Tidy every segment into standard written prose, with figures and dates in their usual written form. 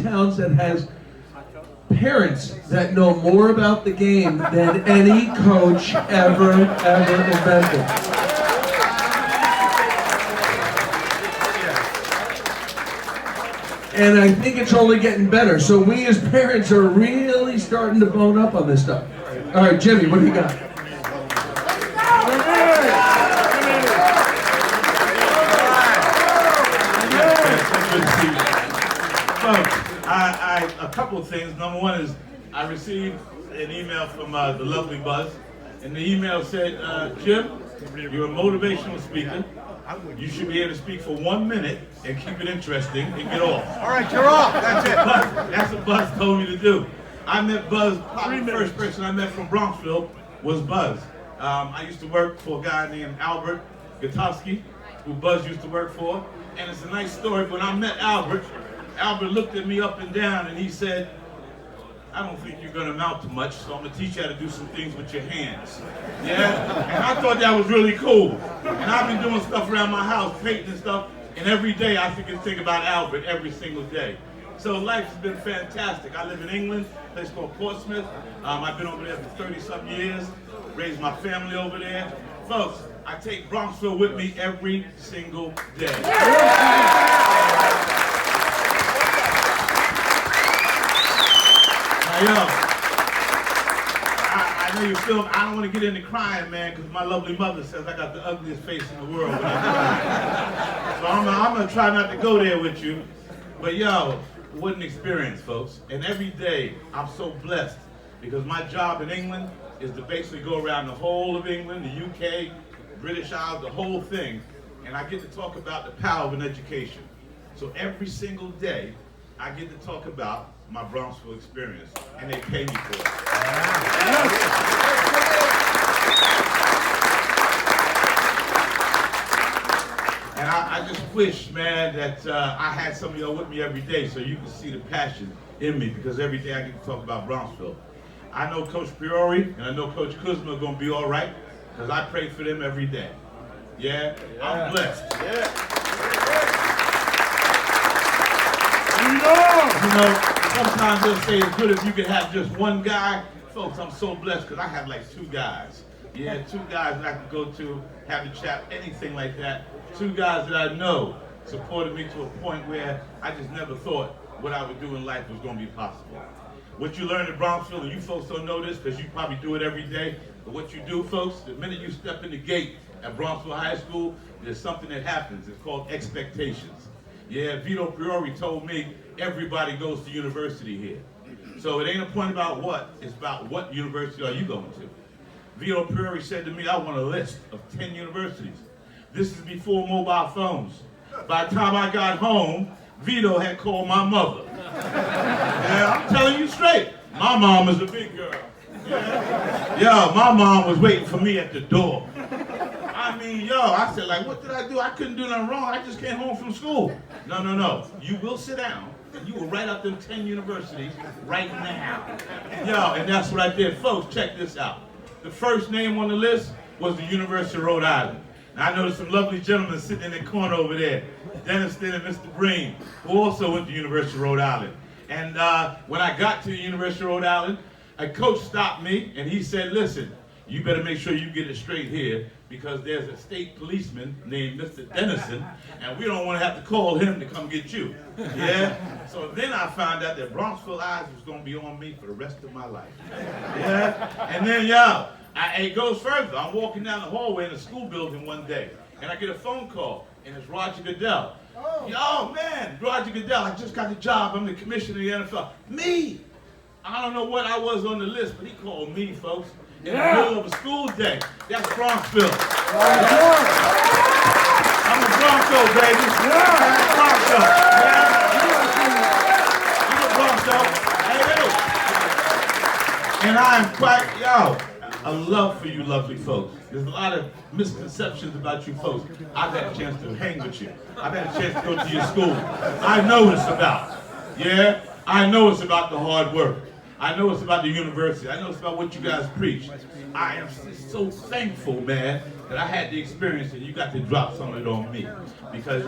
towns that has parents that know more about the game than any coach ever invented. And I think it's only getting better. So we as parents are really starting to bone up on this stuff. All right, Jimmy, what do you got? A couple of things. Number one is I received an email from the lovely Buzz, and the email said, Jim, you're a motivational speaker. You should be able to speak for 1 minute and keep it interesting and get off. All right, you're off. That's it. That's what Buzz told me to do. I met Buzz, probably the first person I met from Bronxville was Buzz. I used to work for a guy named Albert Gutowski, who Buzz used to work for. And it's a nice story. When I met Albert looked at me up and down and he said, I don't think you're going to amount to much, so I'm going to teach you how to do some things with your hands. Yeah? And I thought that was really cool. And I've been doing stuff around my house, painting and stuff, and every day I think about Albert every single day. So life has been fantastic. I live in England, a place called Portsmouth. I've been over there for 30-something years, raised my family over there. Folks, I take Bronxville with me every single day. Yo, I know you feel, I don't want to get into crying, man, because my lovely mother says I got the ugliest face in the world when I cry. So I'm going to try not to go there with you. But yo, what an experience, folks. And every day, I'm so blessed because my job in England is to basically go around the whole of England, the UK, British Isles, the whole thing. And I get to talk about the power of an education. So every single day, I get to talk about my Bronxville experience, and they pay me for it. And I just wish, man, that I had some of y'all with me every day so you can see the passion in me, because every day I get to talk about Bronxville. I know Coach Priori and I know Coach Kuzma are going to be all right, because I pray for them every day. Yeah? I'm blessed. You know, sometimes they'll say it's good if you could have just one guy. Folks, I'm so blessed because I have like 2 guys. Yeah, 2 guys that I can go to, have a chat, anything like that. 2 guys that I know supported me to a point where I just never thought what I would do in life was going to be possible. What you learn in Bronxville, and you folks don't know this because you probably do it every day, but what you do, folks, the minute you step in the gate at Bronxville High School, there's something that happens. It's called expectations. Yeah, Vito Priori told me everybody goes to university here. So it ain't a point about what, it's about what university are you going to. Vito Priori said to me, I want a list of 10 universities. This is before mobile phones. By the time I got home, Vito had called my mother. Yeah, I'm telling you straight. My mom is a big girl. Yeah, my mom was waiting for me at the door. I mean, I said, like, what did I do? I couldn't do nothing wrong. I just came home from school. No. You will sit down, and you will write out them 10 universities right now. And that's what I did. Folks, check this out. The first name on the list was the University of Rhode Island. Now, I noticed some lovely gentlemen sitting in the corner over there, Denniston and Mr. Breen, who also went to the University of Rhode Island. And when I got to the University of Rhode Island, a coach stopped me, and he said, listen, you better make sure you get it straight here, because there's a state policeman named Mr. Dennison, and we don't want to have to call him to come get you. Yeah? So then I found out that Bronxville eyes was going to be on me for the rest of my life. Yeah? And then, it goes further. I'm walking down the hallway in a school building one day, and I get a phone call, and it's Roger Goodell. Yo, man, Roger Goodell, I just got the job. I'm the commissioner of the NFL. Me! I don't know what I was on the list, but he called me, folks. In the middle of a school day. That's Bronxville. I'm a Bronco, baby. I'm a Bronco. I'm a Bronco. Hey. And I am quite, a love for you lovely folks. There's a lot of misconceptions about you folks. I've had a chance to hang with you. I've had a chance to go to your school. I know what it's about. Yeah? I know it's about the hard work. I know it's about the university. I know it's about what you guys preach. I am so thankful, man, that I had the experience and you got to drop some of it on me. Because,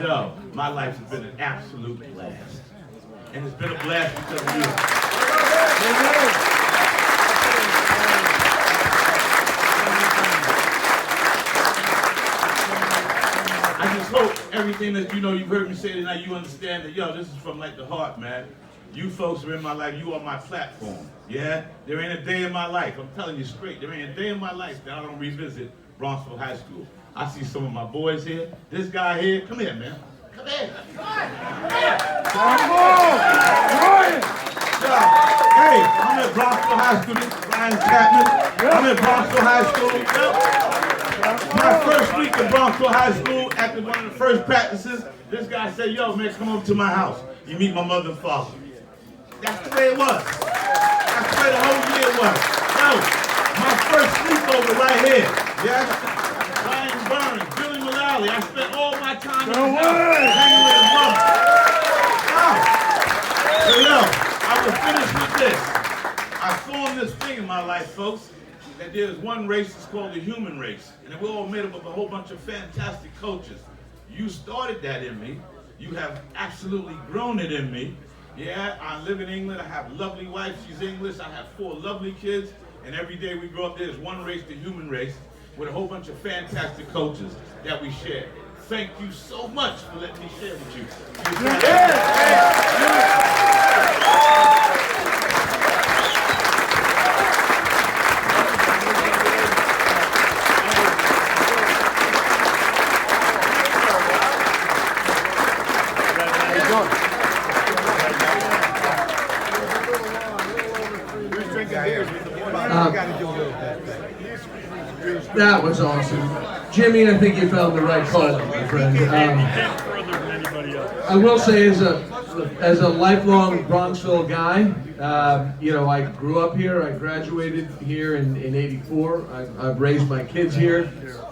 my life has been an absolute blast. and it's been a blast because of you. I just hope everything that you've heard me say tonight, you understand that, this is from like the heart, man. You folks are in my life. You are my platform. Yeah? There ain't a day in my life. I'm telling you straight. There ain't a day in my life that I don't revisit Bronxville High School. I see some of my boys here. This guy here. Come here, man. Come here. Come on. Come on. Hey, I'm at Bronxville High School. This is Brian Chapman. I'm at Bronxville High School. My first week in Bronxville High School, after one of the first practices, this guy said, yo, man, come over to my house. You meet my mother and father. That's the way it was. That's the way the whole year was. Yo, my first sleepover right here. Yeah? Ryan Burns, Billy Mullally. I spent all my time in his house hanging with his mother. So yo, I will finish with this. I formed this thing in my life, folks, that there's one race that's called the human race. And we're all made up of a whole bunch of fantastic coaches. You started that in me. You have absolutely grown it in me. Yeah, I live in England. I have a lovely wife. She's English. I have 4 lovely kids. And every day we grow up, there's one race, the human race, with a whole bunch of fantastic coaches that we share. Thank you so much for letting me share with you. That was awesome. Jimmy, I think you found the right call, my friend. I will say, as a lifelong Bronxville guy, I grew up here. I graduated here in '84. I've raised my kids here.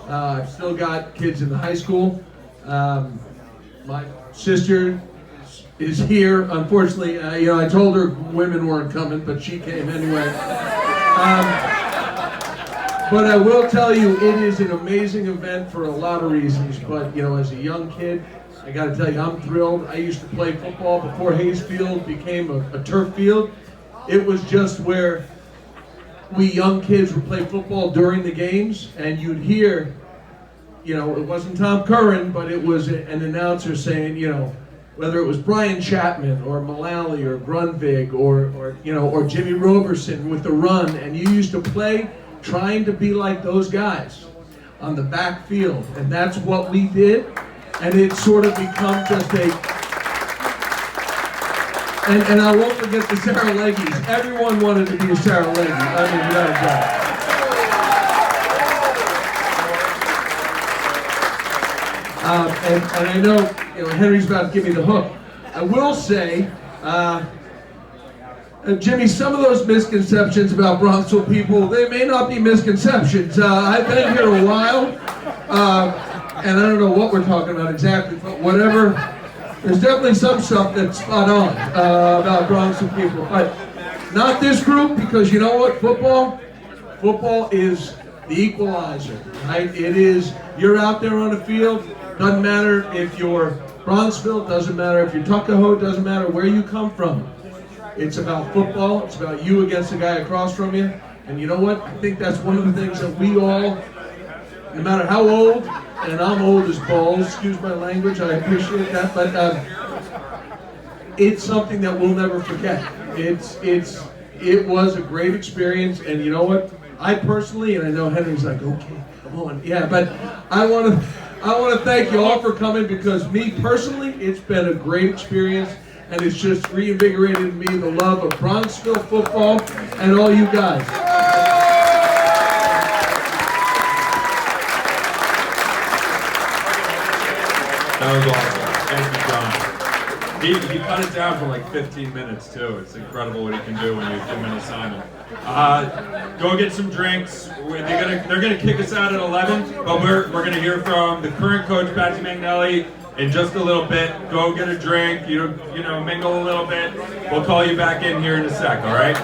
I've still got kids in the high school. My sister is here. Unfortunately, I told her women weren't coming, but she came anyway. But I will tell you, it is an amazing event for a lot of reasons. But, as a young kid, I got to tell you, I'm thrilled. I used to play football before Hayes Field became a turf field. It was just where we young kids would play football during the games, and you'd hear, it wasn't Tom Curran, but it was an announcer saying, whether it was Brian Chapman or Mullally or Grunvig or Jimmy Roberson with the run, and you used to play trying to be like those guys on the backfield, and that's what we did, and it's sort of become just and I won't forget the Sarah Leggies. Everyone wanted to be a Sarah Leggy. I mean, without a doubt. And I know, Henry's about to give me the hook. I will say, Jimmy, some of those misconceptions about Bronxville people, they may not be misconceptions. I've been here a while, and I don't know what we're talking about exactly, but whatever, there's definitely some stuff that's spot on about Bronxville people. But not this group, because you know what, football is the equalizer, right? It is, you're out there on the field, doesn't matter if you're Bronxville, doesn't matter if you're Tuckahoe, doesn't matter where you come from. It's about football. It's about you against the guy across from you. And you know what? I think that's one of the things that we all, no matter how old, and I'm old as balls, excuse my language, I appreciate that, but it's something that we'll never forget. It was a great experience, and you know what? I personally, and I know Henry's like, okay, come on, yeah, but I want to thank you all for coming, because me personally, it's been a great experience. And it's just reinvigorated in me the love of Bronxville football and all you guys. That was awesome. Thank you, John. He cut it down for like 15 minutes too. It's incredible what he can do when you give him an assignment. Go get some drinks. They're gonna kick us out at 11, but we're gonna hear from the current coach, Patsy Magnelli, in just a little bit. Go get a drink, mingle a little bit. We'll call you back in here in a sec, all right?